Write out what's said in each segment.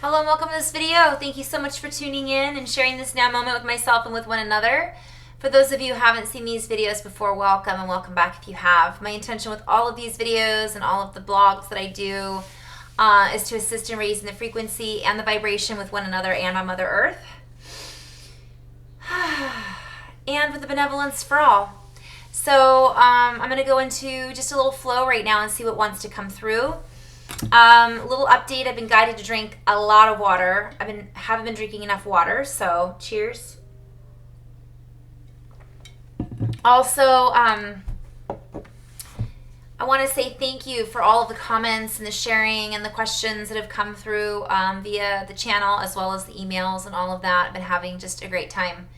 Hello and welcome to this video. Thank you so much for tuning in and sharing this now moment with myself and with one another. For those of you who haven't seen these videos before, welcome and welcome back if you have. My intention with all of these videos and all of the blogs that I do is to assist in raising the frequency and the vibration with one another and on Mother Earth. And with the benevolence for all. So I'm going to go into just a little flow right now and see what wants to come through. Little update, I've been guided to drink a lot of water. Haven't been drinking enough water, so cheers. Also, I want to say thank you for all of the comments and the sharing and the questions that have come through via the channel as well as the emails and all of that. I've been having just a great time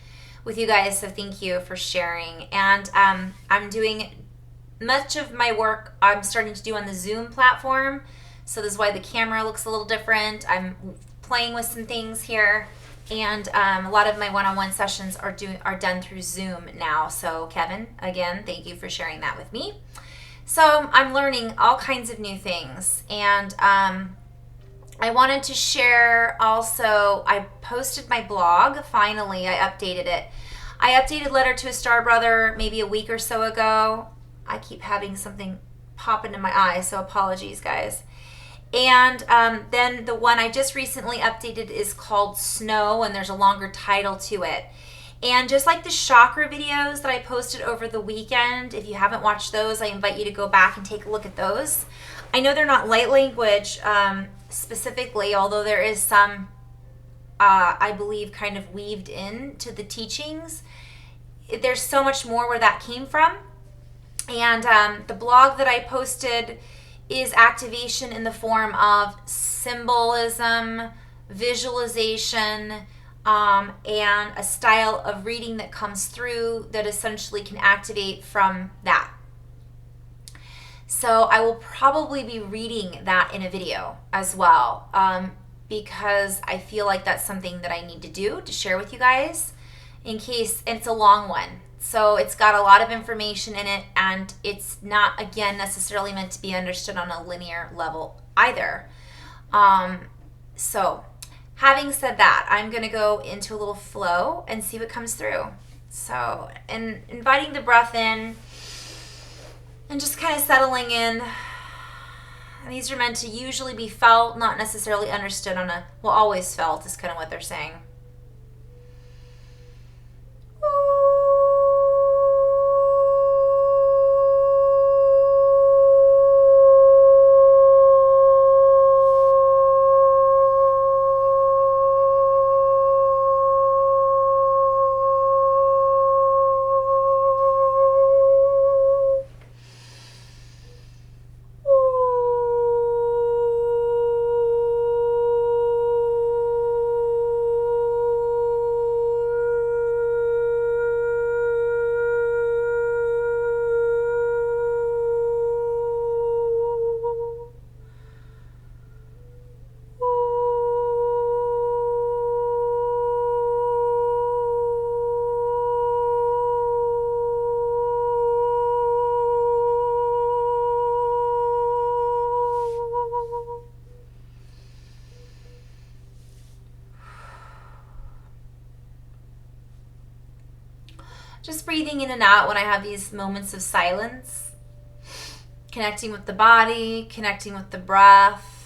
with you guys, so thank you for sharing. And I'm doing much of my work I'm starting to do on the Zoom platform. So this is why the camera looks a little different. I'm playing with some things here. And a lot of my one-on-one sessions are done through Zoom now. So Kevin, again, thank you for sharing that with me. So I'm learning all kinds of new things. And I wanted to share also, I posted my blog. Finally, I updated it. I updated Letter to a Star Brother maybe a week or so ago. I keep having something pop into my eye, so apologies, guys. And then the one I just recently updated is called Snow, and there's a longer title to it. And just like the chakra videos that I posted over the weekend, if you haven't watched those, I invite you to go back and take a look at those. I know they're not light language specifically, although there is some, I believe, kind of weaved into the teachings. There's so much more where that came from. And the blog that I posted is activation in the form of symbolism, visualization, and a style of reading that comes through that essentially can activate from that. So I will probably be reading that in a video as well, because I feel like that's something that I need to do to share with you guys in case it's a long one. So it's got a lot of information in it, and it's not, again, necessarily meant to be understood on a linear level either. So having said that, I'm going to go into a little flow and see what comes through. So, and inviting the breath in and just kind of settling in. And these are meant to usually be felt, not necessarily understood on a, well, always felt is kind of what they're saying. Just breathing in and out when I have these moments of silence, connecting with the body, connecting with the breath.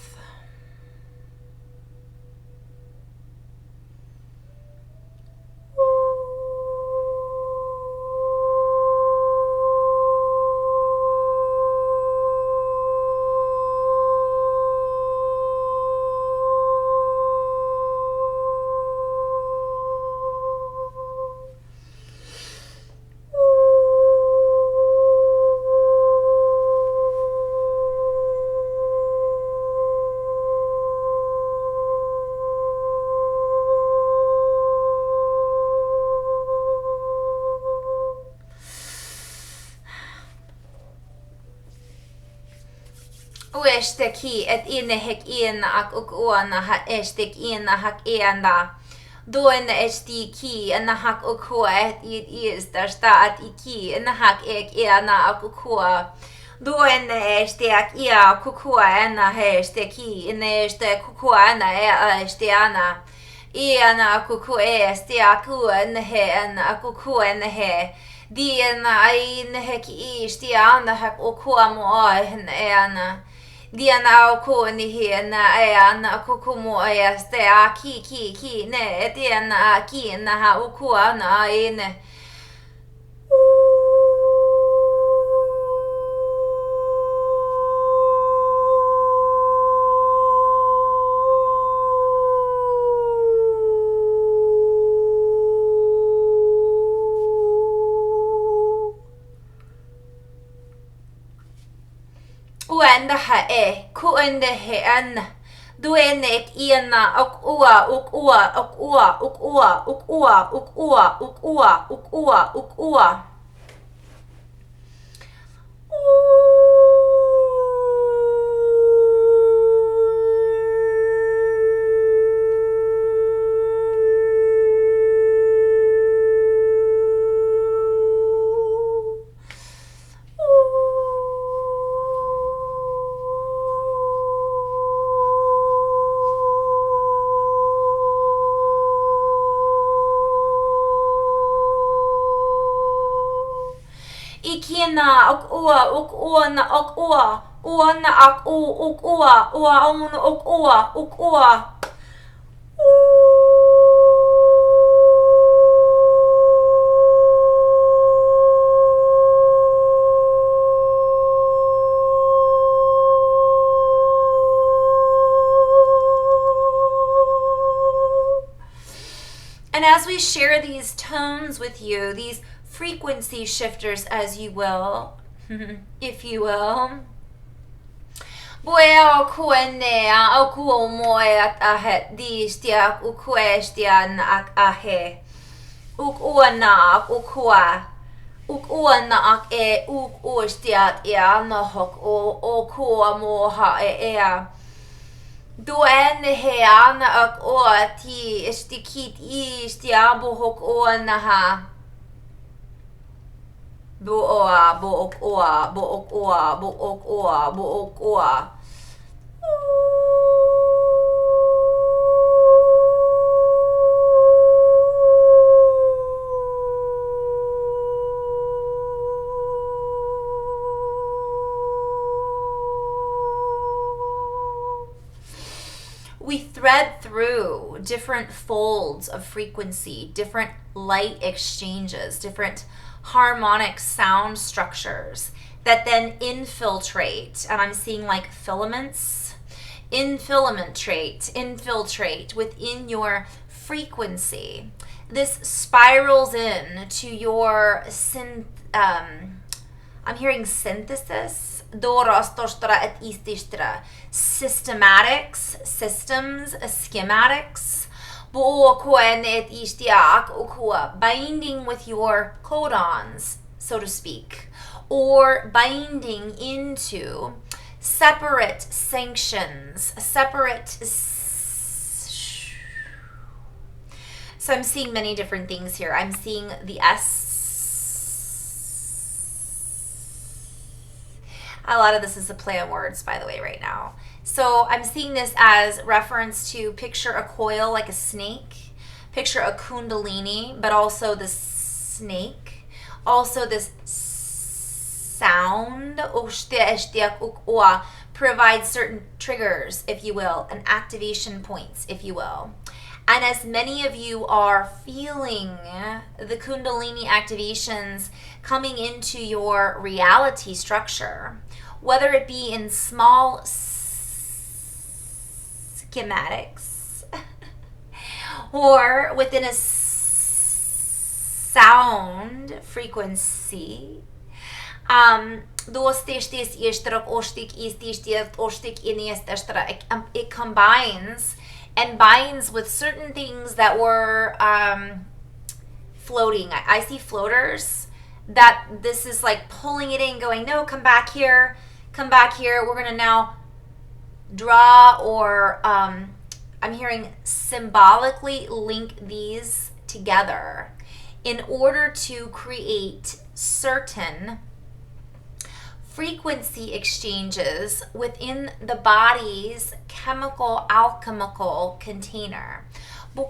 Ueshteki et inehek iena ak ukuana ha eshtek iena hak ienda. Doina eshtiki and the hak ukua et is dashta at iki and the hak ek iana ak ukua. Do ene estiak ia kukua ena he esteki ene este kukua ena estiana. Iana kuku estiaku ene he ena kuku ene he. Di ena ai nehe ki istiana hak okua mo ena. Diana oku ni hi na ana kuku mo este ki ne diana ki na ha oku na ine. Uenda ha kuende he an. Duenek iana ok ua ok ua ok ua ok ua ok ua ok ua ok ua ok ua ok ua. Ikina ok ua na ok ua na ak ok ua on ok ua. And as we share these tones with you, these frequency shifters, as you will, if you will. Boea o kuenea o kuo moe ahet di stia ukue stia na ahe. Ukua na ukua. Ukua na ak uk stia ea na hok o kua moha ea. Doen he ana ak oa ti istikit stia bohok oa na ha. Bo oa, bo ok oa, bo ok oa, bo ok oa, bo ok oa. We thread through different folds of frequency, different light exchanges, different harmonic sound structures that then infiltrate, and I'm seeing like filaments, infiltrate within your frequency. This spirals in to your I'm hearing synthesis, systematics, systems, schematics, binding with your codons, so to speak, or binding into separate sanctions, separate. So I'm seeing many different things here. I'm seeing the S. A lot of this is a play on words, by the way, right now. So I'm seeing this as reference to picture a coil like a snake, picture a kundalini, but also the snake, also this sound, provides certain triggers, if you will, and activation points, if you will. And as many of you are feeling the kundalini activations coming into your reality structure, whether it be in small schematics or within a sound frequency, it combines and binds with certain things that were floating. I see floaters that this is like pulling it in, going, no, come back here. We're going to now draw, or I'm hearing symbolically link these together in order to create certain frequency exchanges within the body's chemical alchemical container. We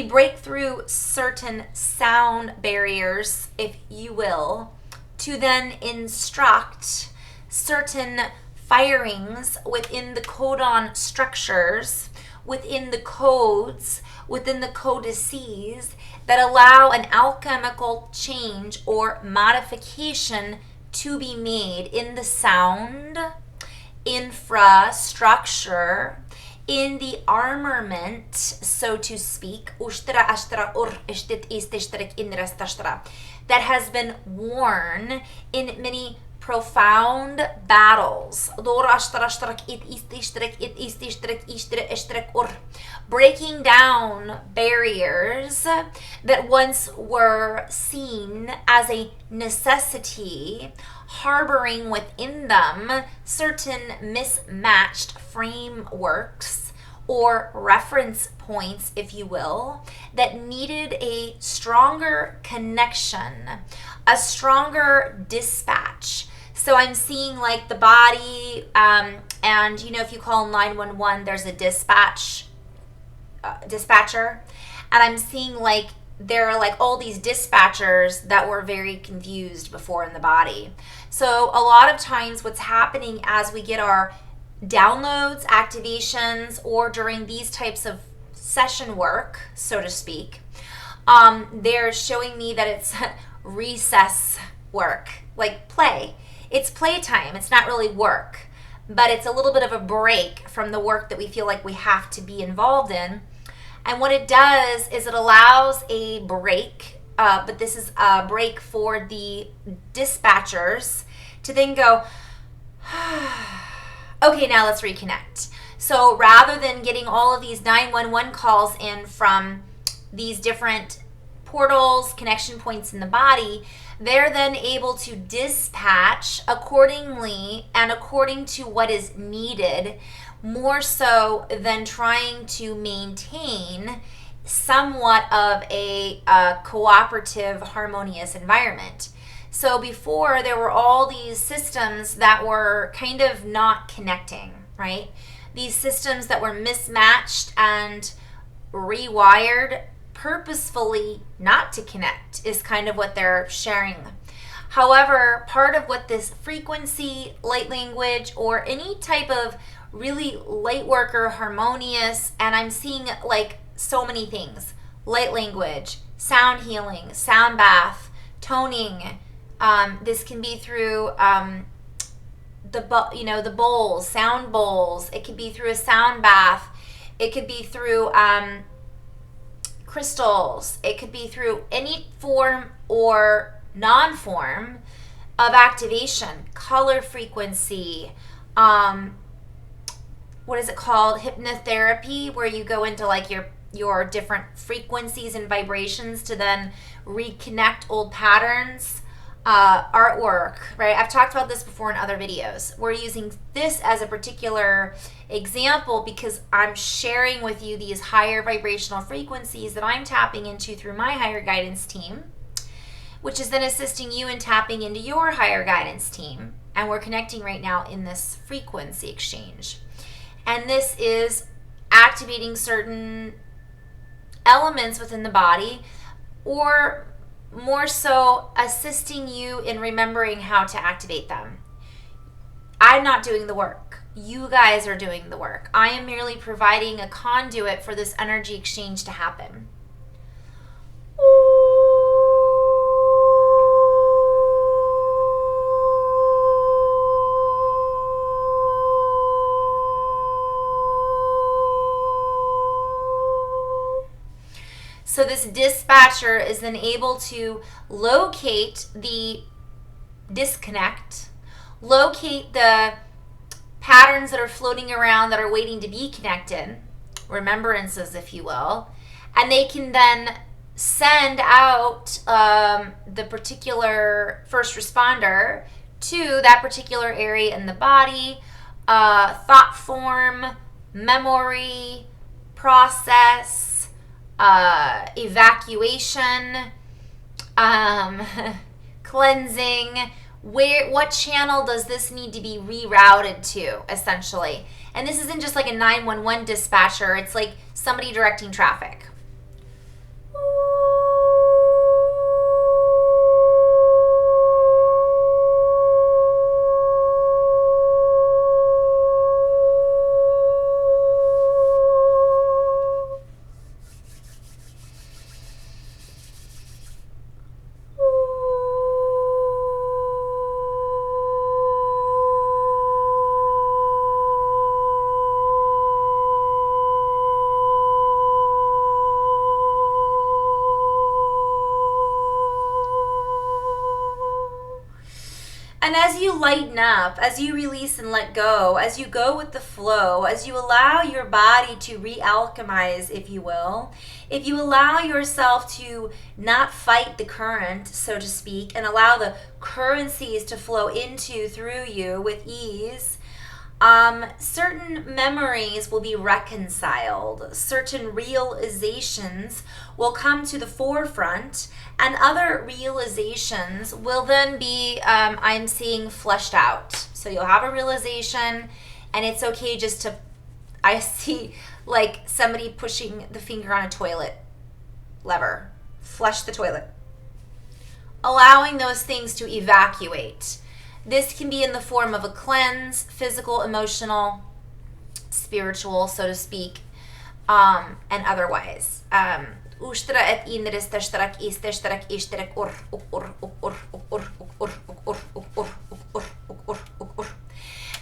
break through certain sound barriers, if you will, to then instruct certain firings within the codon structures, within the codes, within the codices that allow an alchemical change or modification to be made in the sound infrastructure, in the armament, so to speak, that has been worn in many profound battles, breaking down barriers that once were seen as a necessity, harboring within them certain mismatched frameworks or reference points, if you will, that needed a stronger connection, a stronger dispatch. So I'm seeing like the body, and you know, if you call 911, there's a dispatcher, and I'm seeing like there are like all these dispatchers that were very confused before in the body. So a lot of times what's happening as we get our downloads, activations, or during these types of session work, so to speak, they're showing me that it's recess work, like play. It's playtime. It's not really work, but it's a little bit of a break from the work that we feel like we have to be involved in. And what it does is it allows a break, but this is a break for the dispatchers to then go, okay, now let's reconnect. So rather than getting all of these 911 calls in from these different portals, connection points in the body, they're then able to dispatch accordingly and according to what is needed, more so than trying to maintain somewhat of a cooperative, harmonious environment. So before, there were all these systems that were kind of not connecting, right? These systems that were mismatched and rewired purposefully not to connect is kind of what they're sharing. However, part of what this frequency, light language, or any type of really light worker, harmonious, and I'm seeing like so many things, light language, sound healing, sound bath, toning. This can be through the bowls, sound bowls. It could be through a sound bath. It could be through crystals. It could be through any form or non-form of activation, color frequency. What is it called? Hypnotherapy, where you go into like your different frequencies and vibrations to then reconnect old patterns. Artwork, right? I've talked about this before in other videos. We're using this as a particular example because I'm sharing with you these higher vibrational frequencies that I'm tapping into through my higher guidance team, which is then assisting you in tapping into your higher guidance team. And we're connecting right now in this frequency exchange. And this is activating certain elements within the body, or more so assisting you in remembering how to activate them. I'm not doing the work. You guys are doing the work. I am merely providing a conduit for this energy exchange to happen. So this dispatcher is then able to locate the disconnect, locate the patterns that are floating around that are waiting to be connected, remembrances, if you will, and they can then send out the particular first responder to that particular area in the body, thought form, memory, process, evacuation, cleansing. What channel does this need to be rerouted to, essentially? And this isn't just like a 911 dispatcher. It's like somebody directing traffic. And as you lighten up, as you release and let go, as you go with the flow, as you allow your body to re-alchemize, if you will, if you allow yourself to not fight the current, so to speak, and allow the currencies to flow into, through you with ease, certain memories will be reconciled. Certain realizations will come to the forefront, and other realizations will then be, I'm seeing, fleshed out. So you'll have a realization, and it's okay just to, I see like somebody pushing the finger on a toilet lever. Flush the toilet. Allowing those things to evacuate. This can be in the form of a cleanse, physical, emotional, spiritual, so to speak, and otherwise.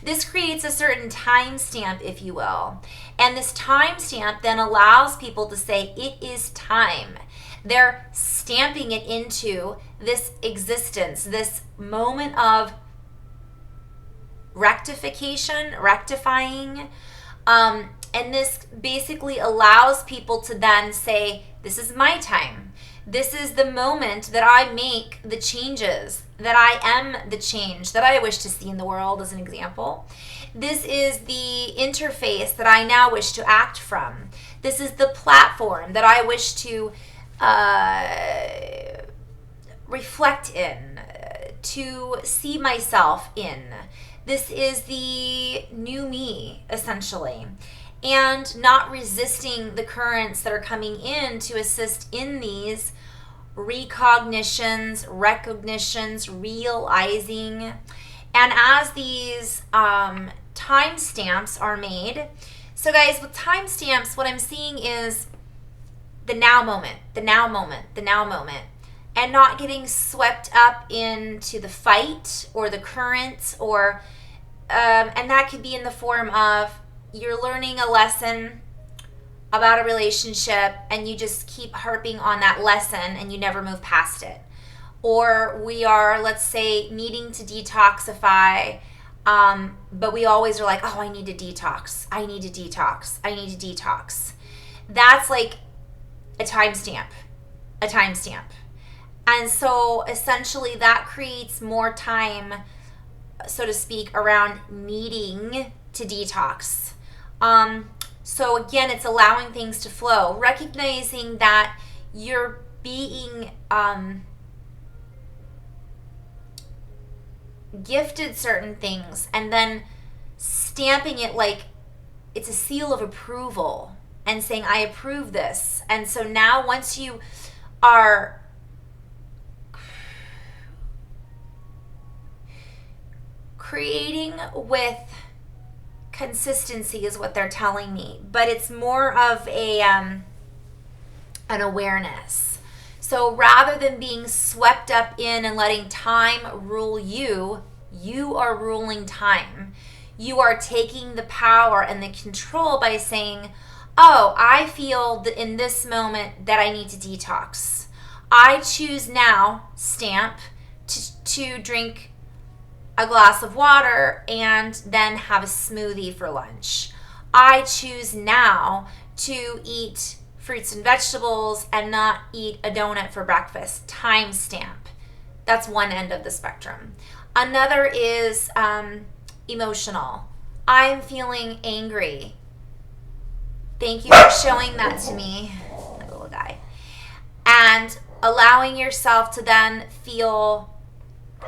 This creates a certain timestamp, if you will. And this timestamp then allows people to say, it is time. They're stamping it into this existence, this moment of rectifying, and this basically allows people to then say, this is my time. This is the moment that I make the changes, that I am the change that I wish to see in the world, as an example. This is the interface that I now wish to act from. This is the platform that I wish to reflect in, to see myself in. This is the new me, essentially. And not resisting the currents that are coming in to assist in these recognitions, realizing. And as these timestamps are made, so guys, with timestamps, what I'm seeing is the now moment, and not getting swept up into the fight or the current, or and that could be in the form of you're learning a lesson about a relationship and you just keep harping on that lesson and you never move past it. Or we are, let's say, needing to detoxify, but we always are like, oh, I need to detox. That's like a timestamp. And so essentially that creates more time, so to speak, around needing to detox. So again, it's allowing things to flow, recognizing that you're being gifted certain things and then stamping it like it's a seal of approval and saying, I approve this. And so now once you are creating with consistency is what they're telling me, but it's more of a an awareness. So rather than being swept up in and letting time rule you, you are ruling time. You are taking the power and the control by saying, oh, I feel that in this moment that I need to detox. I choose now, stamp, to drink a glass of water and then have a smoothie for lunch. I choose now to eat fruits and vegetables and not eat a donut for breakfast. Timestamp. That's one end of the spectrum. Another is emotional. I'm feeling angry. Thank you for showing that to me, my little guy. And allowing yourself to then feel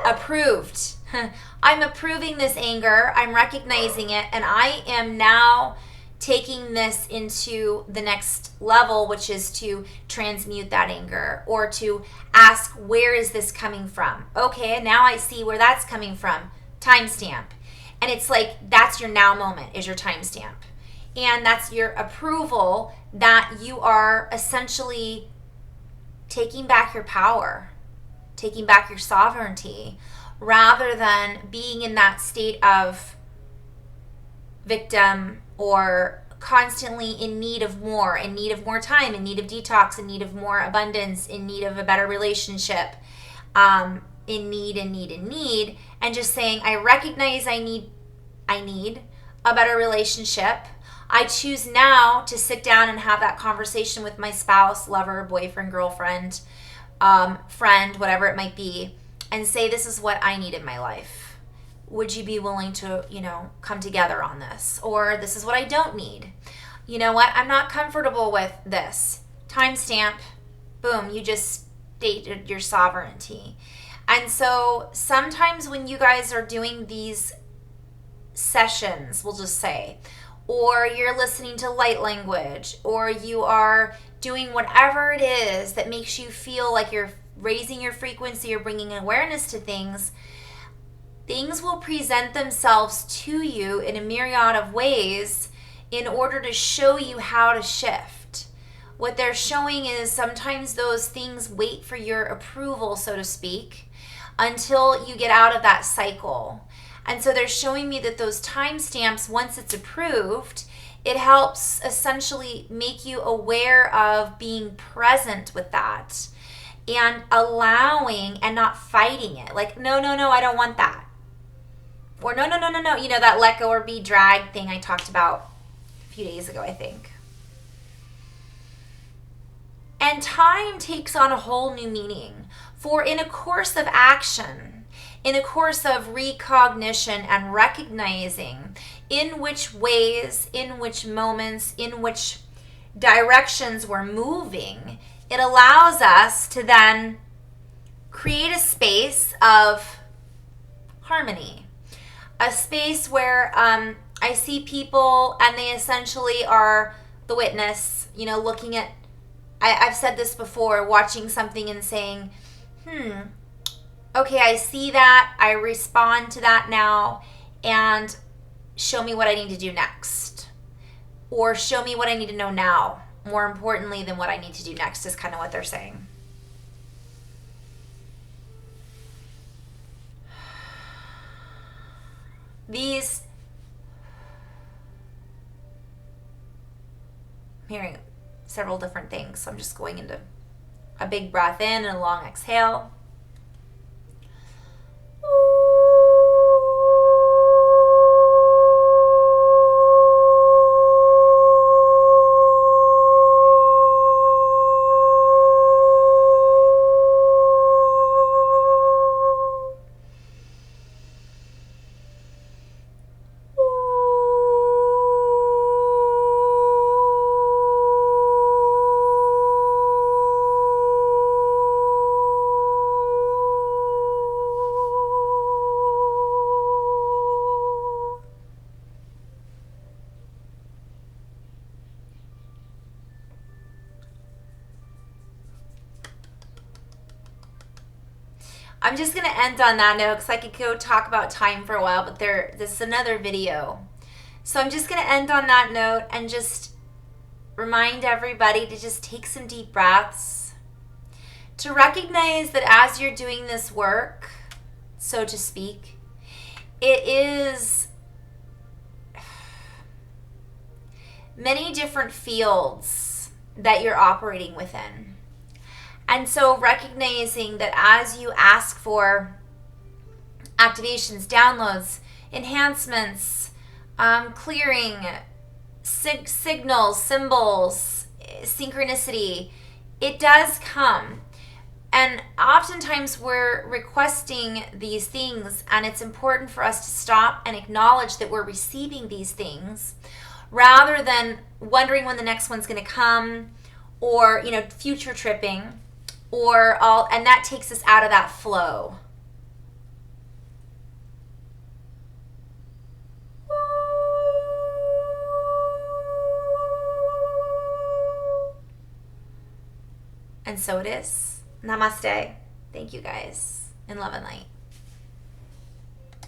approved. I'm approving this anger. I'm recognizing it. And I am now taking this into the next level, which is to transmute that anger or to ask, where is this coming from? Okay, now I see where that's coming from. Timestamp. And it's like, that's your now moment, is your timestamp. And that's your approval that you are essentially taking back your power, taking back your sovereignty, rather than being in that state of victim or constantly in need of more time, in need of detox, in need of more abundance, in need of a better relationship, in need, and just saying, I recognize I need a better relationship. I choose now to sit down and have that conversation with my spouse, lover, boyfriend, girlfriend, friend, whatever it might be, and say, this is what I need in my life. Would you be willing to, come together on this? Or this is what I don't need. You know what? I'm not comfortable with this. Timestamp. Boom. You just stated your sovereignty. And so sometimes when you guys are doing these sessions, we'll just say, or you're listening to light language, or you are doing whatever it is that makes you feel like you're raising your frequency or bringing awareness to things, things will present themselves to you in a myriad of ways in order to show you how to shift. What they're showing is sometimes those things wait for your approval, so to speak, until you get out of that cycle. And so they're showing me that those timestamps, once it's approved, it helps essentially make you aware of being present with that and allowing and not fighting it. Like, no, I don't want that. Or no. That let go or be dragged thing I talked about a few days ago, I think. And time takes on a whole new meaning. For in a course of action, in a course of recognition and recognizing in which ways, in which moments, in which directions we're moving, it allows us to then create a space of harmony. A space where I see people and they essentially are the witness, looking at, I've said this before, watching something and saying, okay, I see that, I respond to that now, and show me what I need to do next. Or show me what I need to know now, more importantly than what I need to do next, is kind of what they're saying. I'm hearing several different things, so I'm just going into a big breath in and a long exhale. I'm just going to end on that note because I could go talk about time for a while, but this is another video. So I'm just going to end on that note and just remind everybody to just take some deep breaths, to recognize that as you're doing this work, so to speak, it is many different fields that you're operating within. And so recognizing that as you ask for activations, downloads, enhancements, clearing, signals, symbols, synchronicity, it does come. And oftentimes we're requesting these things, and it's important for us to stop and acknowledge that we're receiving these things rather than wondering when the next one's going to come, or, future tripping, and that takes us out of that flow. And so it is. Namaste. Thank you guys. In love and light.